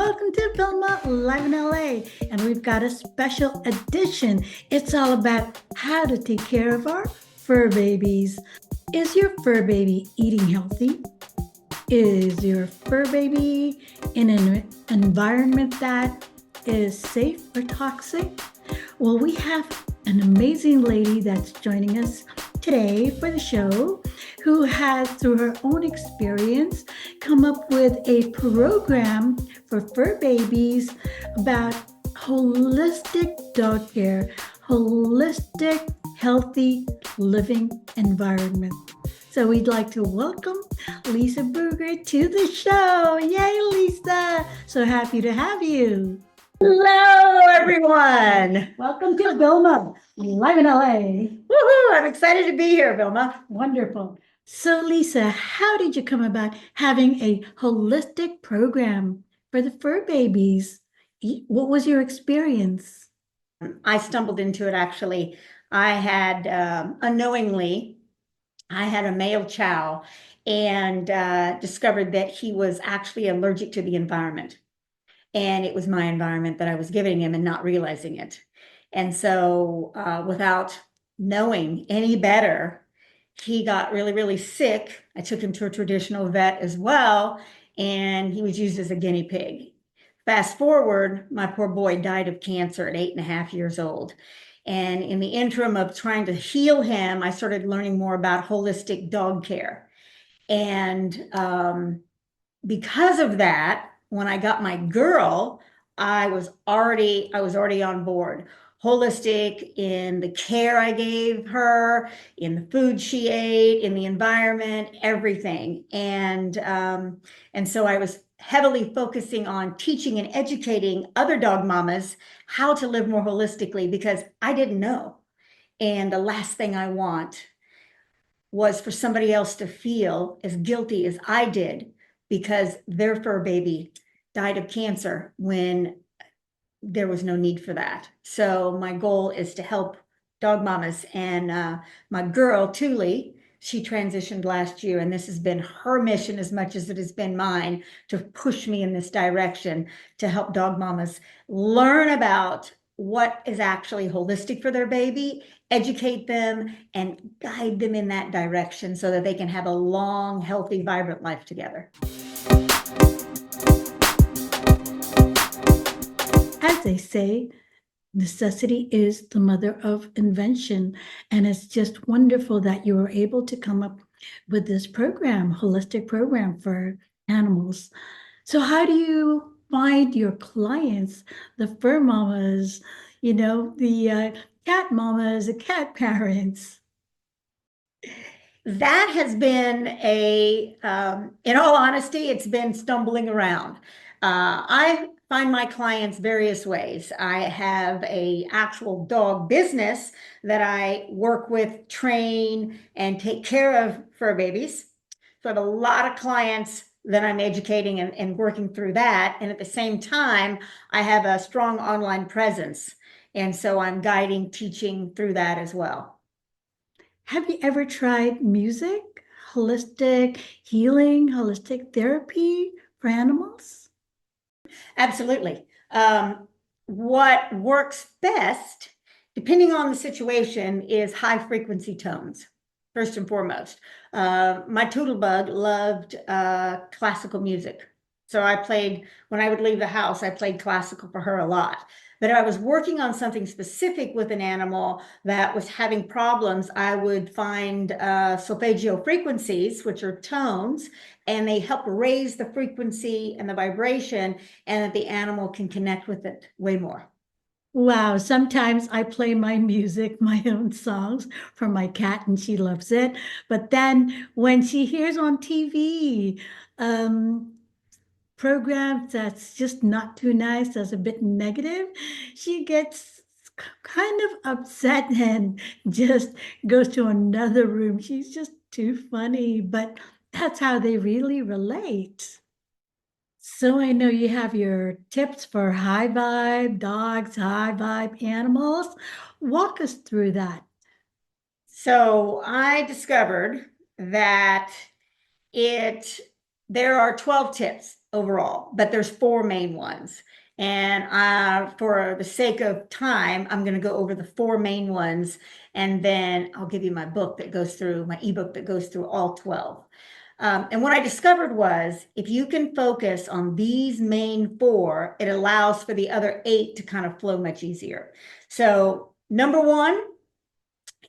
Welcome to VILMA Live in LA, and we've got a special edition. It's all about how to take care of our fur babies. Is your fur baby eating healthy? Is your fur baby in an environment that is safe or toxic? Well, we have an amazing lady that's joining us today for the show who has, through her own experience, come up with a program for fur babies about holistic dog care, holistic, healthy living environment. So we'd like to welcome Lisa Brugger to the show. Yay, Lisa! So happy to have you. Hello, everyone. Welcome to VILMA Live in LA. Woohoo! I'm excited to be here, Vilma. Wonderful. So, Lisa, how did you come about having a holistic program for the fur babies? What was your experience? I stumbled into it actually. I had unknowingly, I had a male chow and discovered that he was actually allergic to the environment. And it was my environment that I was giving him and not realizing it. And so without knowing any better, he got really, really sick. I took him to a traditional vet as well, and he was used as a guinea pig. Fast forward, my poor boy died of cancer at 8.5 years old. And in the interim of trying to heal him, I started learning more about holistic dog care. And because of that, when I got my girl, I was already on board. Holistic in the care I gave her, in the food she ate, in the environment, everything. And so I was heavily focusing on teaching and educating other dog mamas how to live more holistically because I didn't know. And the last thing I want was for somebody else to feel as guilty as I did because their fur baby died of cancer when there was no need for that. So my goal is to help dog mamas. And my girl, Thule, she transitioned last year, and this has been her mission as much as it has been mine to push me in this direction to help dog mamas learn about what is actually holistic for their baby, educate them, and guide them in that direction so that they can have a long, healthy, vibrant life together. As they say, necessity is the mother of invention. And it's just wonderful that you were able to come up with this program, holistic program for animals. So how do you find your clients, the fur mamas, the cat mamas, the cat parents? That has been in all honesty, it's been stumbling around. I find my clients various ways. I have a actual dog business that I work with, train, and take care of fur babies. So I have a lot of clients that I'm educating and working through that. And at the same time, I have a strong online presence. And so I'm guiding, teaching through that as well. Have you ever tried music, holistic healing, holistic therapy for animals? Absolutely. What works best, depending on the situation, is high frequency tones, first and foremost. My Toodlebug loved classical music. So when I would leave the house, I played classical for her a lot. But if I was working on something specific with an animal that was having problems, I would find solfeggio frequencies, which are tones, and they help raise the frequency and the vibration, and that the animal can connect with it way more. Wow, sometimes I play my music, my own songs for my cat, and she loves it. But then when she hears on TV, programs that's just not too nice, that's a bit negative, she gets kind of upset and just goes to another room. She's just too funny, but that's how they really relate. So I know you have your tips for high vibe dogs, high vibe animals. Walk us through that. So I discovered that there are 12 tips overall, but there's 4 main ones. And for the sake of time, I'm going to go over the 4 main ones, and then I'll give you my book that goes through, my ebook that goes through all 12. And what I discovered was if you can focus on these main 4, it allows for the other 8 to kind of flow much easier. So number 1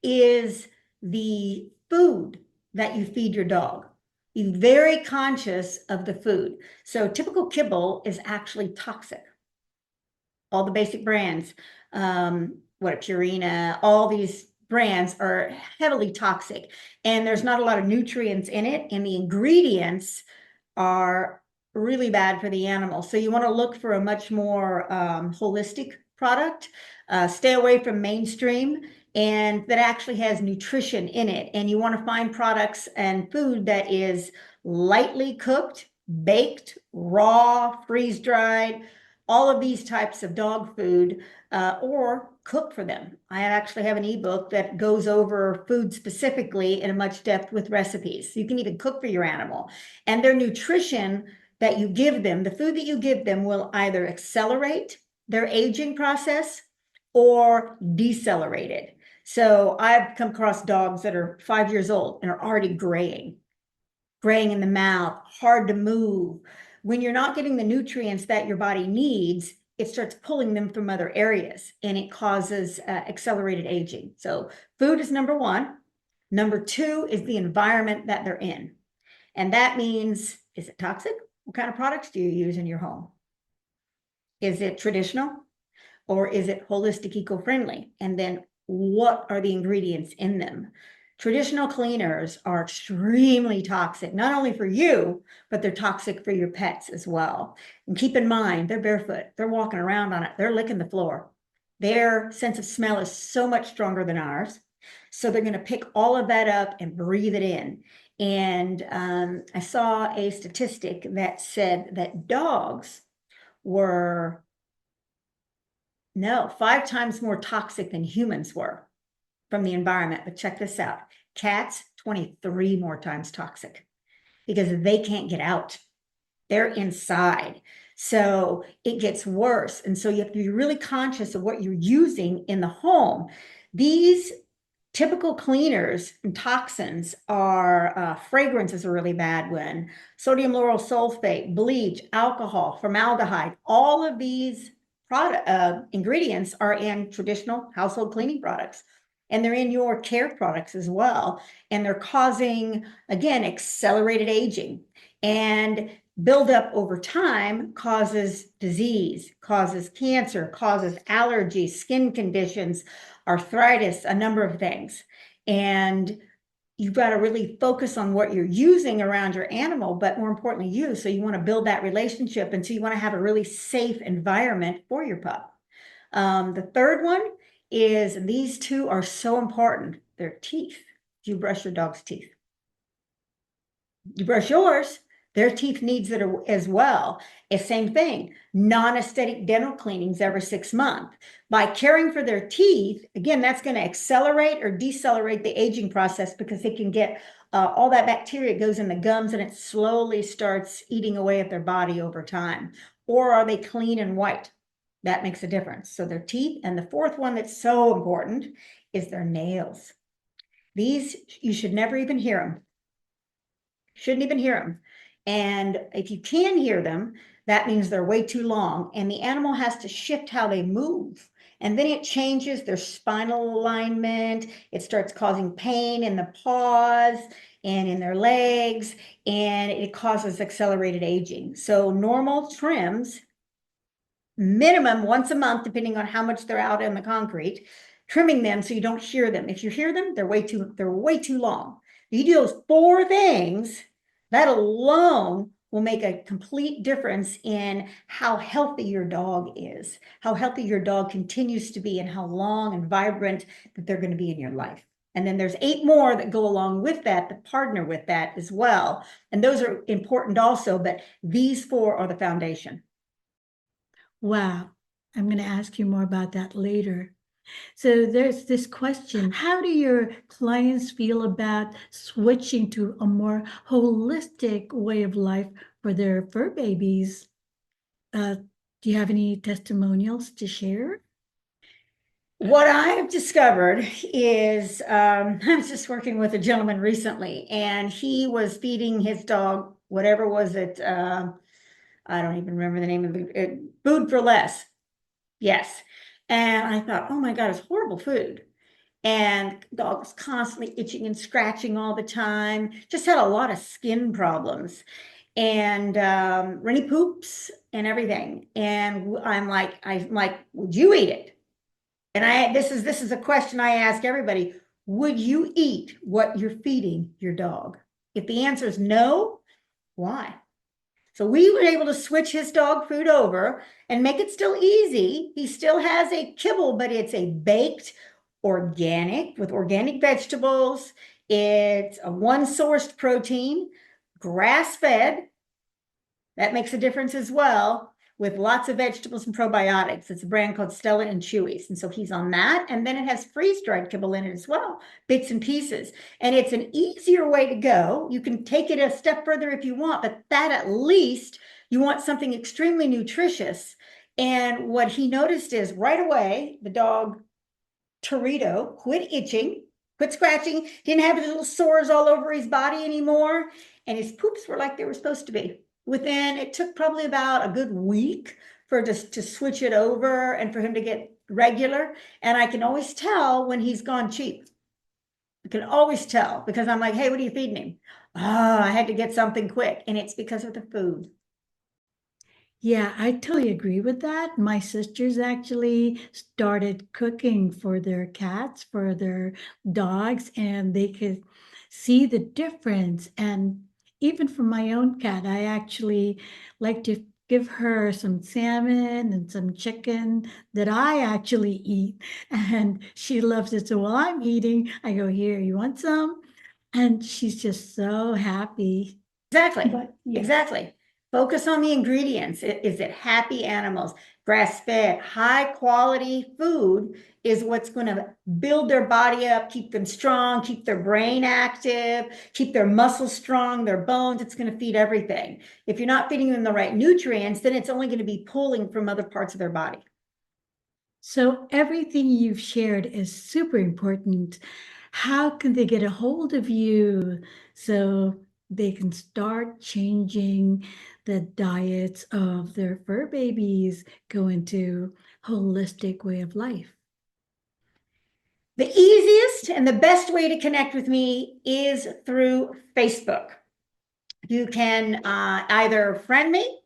is the food that you feed your dog. Be very conscious of the food. So typical kibble is actually toxic. All the basic brands, Purina, all these brands are heavily toxic, and there's not a lot of nutrients in it, and the ingredients are really bad for the animal. So you want to look for a much more holistic product. Stay away from mainstream, and that actually has nutrition in it. And you want to find products and food that is lightly cooked, baked, raw, freeze-dried, all of these types of dog food, or cook for them. I actually have an ebook that goes over food specifically in a much depth with recipes. So you can even cook for your animal. And their nutrition that you give them, the food that you give them, will either accelerate their aging process or decelerate it. So I've come across dogs that are 5 years old and are already graying in the mouth, hard to move. When you're not getting the nutrients that your body needs, it starts pulling them from other areas, and it causes accelerated aging. So food is number 1. Number 2 is the environment that they're in. And that means, is it toxic? What kind of products do you use in your home? Is it traditional, or is it holistic, eco-friendly? And then what are the ingredients in them? Traditional cleaners are extremely toxic, not only for you, but they're toxic for your pets as well. And keep in mind, they're barefoot. They're walking around on it. They're licking the floor. Their sense of smell is so much stronger than ours. So they're going to pick all of that up and breathe it in. And I saw a statistic that said that dogs were 5 times more toxic than humans were from the environment. But check this out. Cats, 23 more times toxic because they can't get out. They're inside. So it gets worse. And so you have to be really conscious of what you're using in the home. These typical cleaners and toxins are fragrance is a really bad one. Sodium lauryl sulfate, bleach, alcohol, formaldehyde, all of these ingredients are in traditional household cleaning products, and they're in your care products as well. And they're causing, again, accelerated aging, and buildup over time causes disease, causes cancer, causes allergies, skin conditions, arthritis, a number of things. And you've got to really focus on what you're using around your animal, but more importantly, you. So you want to build that relationship. And so you want to have a really safe environment for your pup. The third one is, and these 2 are so important, their teeth. Do you brush your dog's teeth? You brush yours. Their teeth needs it as well. It's same thing. Non-aesthetic dental cleanings every 6 months. By caring for their teeth, again, that's going to accelerate or decelerate the aging process, because they can get all that bacteria goes in the gums, and it slowly starts eating away at their body over time. Or are they clean and white? That makes a difference. So their teeth. And the 4th one that's so important is their nails. These, you should never even hear them. Shouldn't even hear them. And if you can hear them, that means they're way too long, and the animal has to shift how they move. And then it changes their spinal alignment. It starts causing pain in the paws and in their legs, and it causes accelerated aging. So normal trims, minimum once a month, depending on how much they're out in the concrete, trimming them so you don't hear them. If you hear them, they're way too long. You do those 4 things, that alone will make a complete difference in how healthy your dog is, how healthy your dog continues to be, and how long and vibrant that they're going to be in your life. And then there's 8 more that go along with that partner with that as well. And those are important also, but these 4 are the foundation. Wow. I'm going to ask you more about that later. So there's this question: how do your clients feel about switching to a more holistic way of life for their fur babies. Do you have any testimonials to share? What I've discovered is I was just working with a gentleman recently, and he was feeding his dog, whatever was it? I don't even remember the name of it, food for less. Yes. And I thought, oh my God, it's horrible food. And the dog was constantly itching and scratching all the time, just had a lot of skin problems and runny poops and everything. And I'm like, would you eat it? And this is a question I ask everybody. Would you eat what you're feeding your dog? If the answer is no, why? So we were able to switch his dog food over and make it still easy. He still has a kibble, but it's a baked organic with organic vegetables. It's a one-sourced protein, grass-fed. That makes a difference as well, with lots of vegetables and probiotics. It's a brand called Stella and Chewy's. And so he's on that. And then it has freeze-dried kibble in it as well, bits and pieces. And it's an easier way to go. You can take it a step further if you want, but that at least you want something extremely nutritious. And what he noticed is right away, the dog Torito quit itching, quit scratching, didn't have his little sores all over his body anymore. And his poops were like they were supposed to be. It took probably about a good week for just to switch it over and for him to get regular. And I can always tell when he's gone cheap. I can always tell because I'm like, hey, what are you feeding him? Oh, I had to get something quick. And it's because of the food. Yeah, I totally agree with that. My sisters actually started cooking for their cats, for their dogs, and they could see the difference. And even for my own cat, I actually like to give her some salmon and some chicken that I actually eat. And she loves it. So while I'm eating, I go, here, you want some? And she's just so happy. Exactly. But yes. Exactly. Focus on the ingredients. Is it happy animals, grass-fed, high-quality food is what's going to build their body up, keep them strong, keep their brain active, keep their muscles strong, their bones. It's going to feed everything. If you're not feeding them the right nutrients, then it's only going to be pulling from other parts of their body. So everything you've shared is super important. How can they get a hold of you so they can start changing the diets of their fur babies, go into holistic way of life? The easiest and the best way to connect with me is through Facebook. You can either friend me,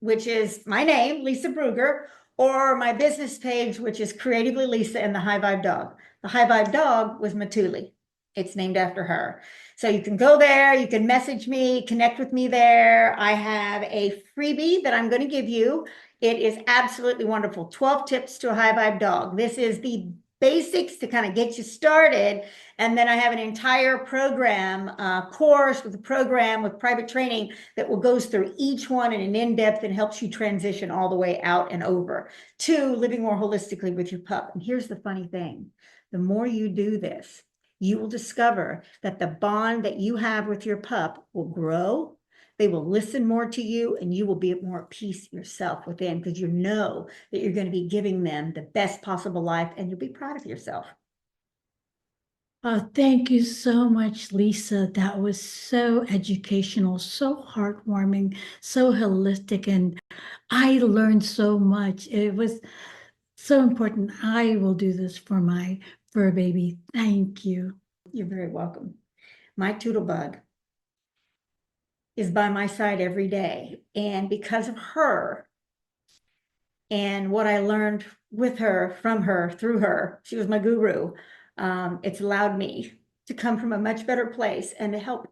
which is my name, Lisa Brugger, or my business page, which is Creatively Lisa and the High Vibe Dog. The High Vibe Dog was Matuli. It's named after her. So you can go there, you can message me, connect with me there. I have a freebie that I'm going to give you. It is absolutely wonderful. 12 tips to a high vibe dog. This is the basics to kind of get you started. And then I have an entire program, course with a program with private training that will goes through each one in an in-depth and helps you transition all the way out and over to living more holistically with your pup. And here's the funny thing. The more you do this, you will discover that the bond that you have with your pup will grow. They will listen more to you and you will be at more peace yourself within because you know that you're going to be giving them the best possible life and you'll be proud of yourself. Oh, thank you so much, Lisa. That was so educational, so heartwarming, so holistic, and I learned so much. It was so important. I will do this for my fur baby. Thank you. You're very welcome. My Toodlebug is by my side every day. And because of her and what I learned with her, from her, through her, she was my guru. It's allowed me to come from a much better place and to help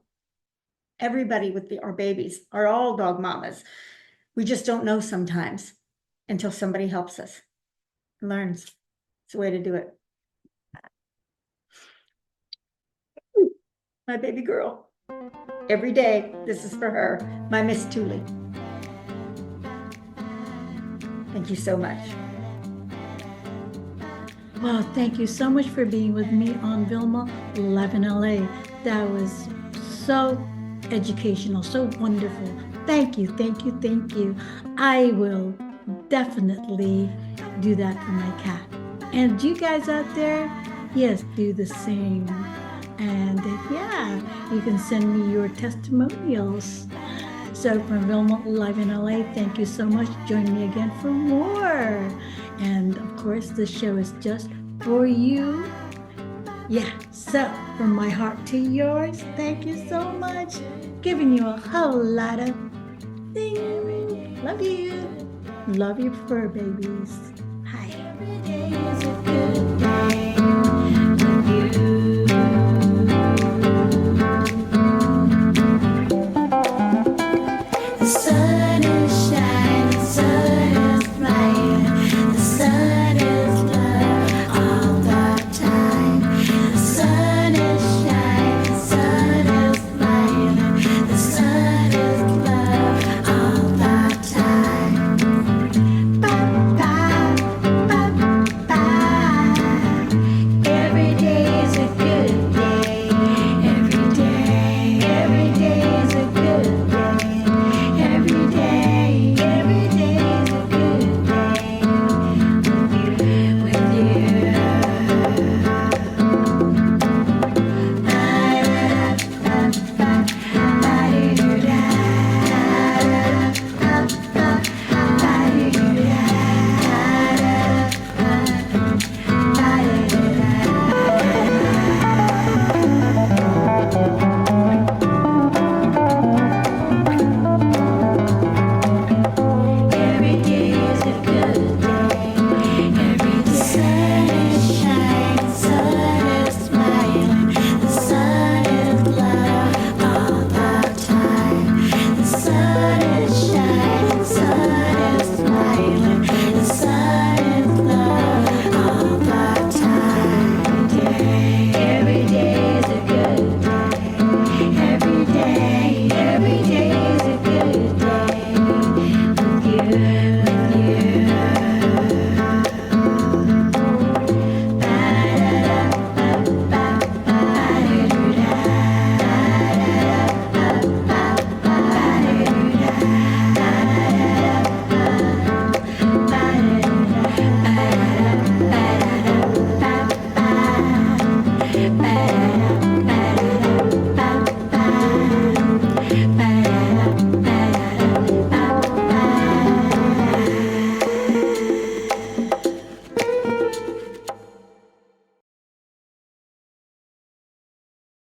everybody with our babies, are all dog mamas. We just don't know sometimes until somebody helps us, learns. It's the way to do it. My baby girl. Every day, this is for her, my Miss Thule. Thank you so much. Well, thank you so much for being with me on VILMA Live in LA. That was so educational, so wonderful. Thank you, thank you, thank you. I will definitely do that for my cat. And you guys out there, yes, do the same. And yeah, you can send me your testimonials. So from VILMA Live in LA, thank you so much. Join me again for more. And of course, this show is just for you. Yeah, so from my heart to yours, thank you so much. Giving you a whole lot of things. Love you. Love your fur babies. Hi.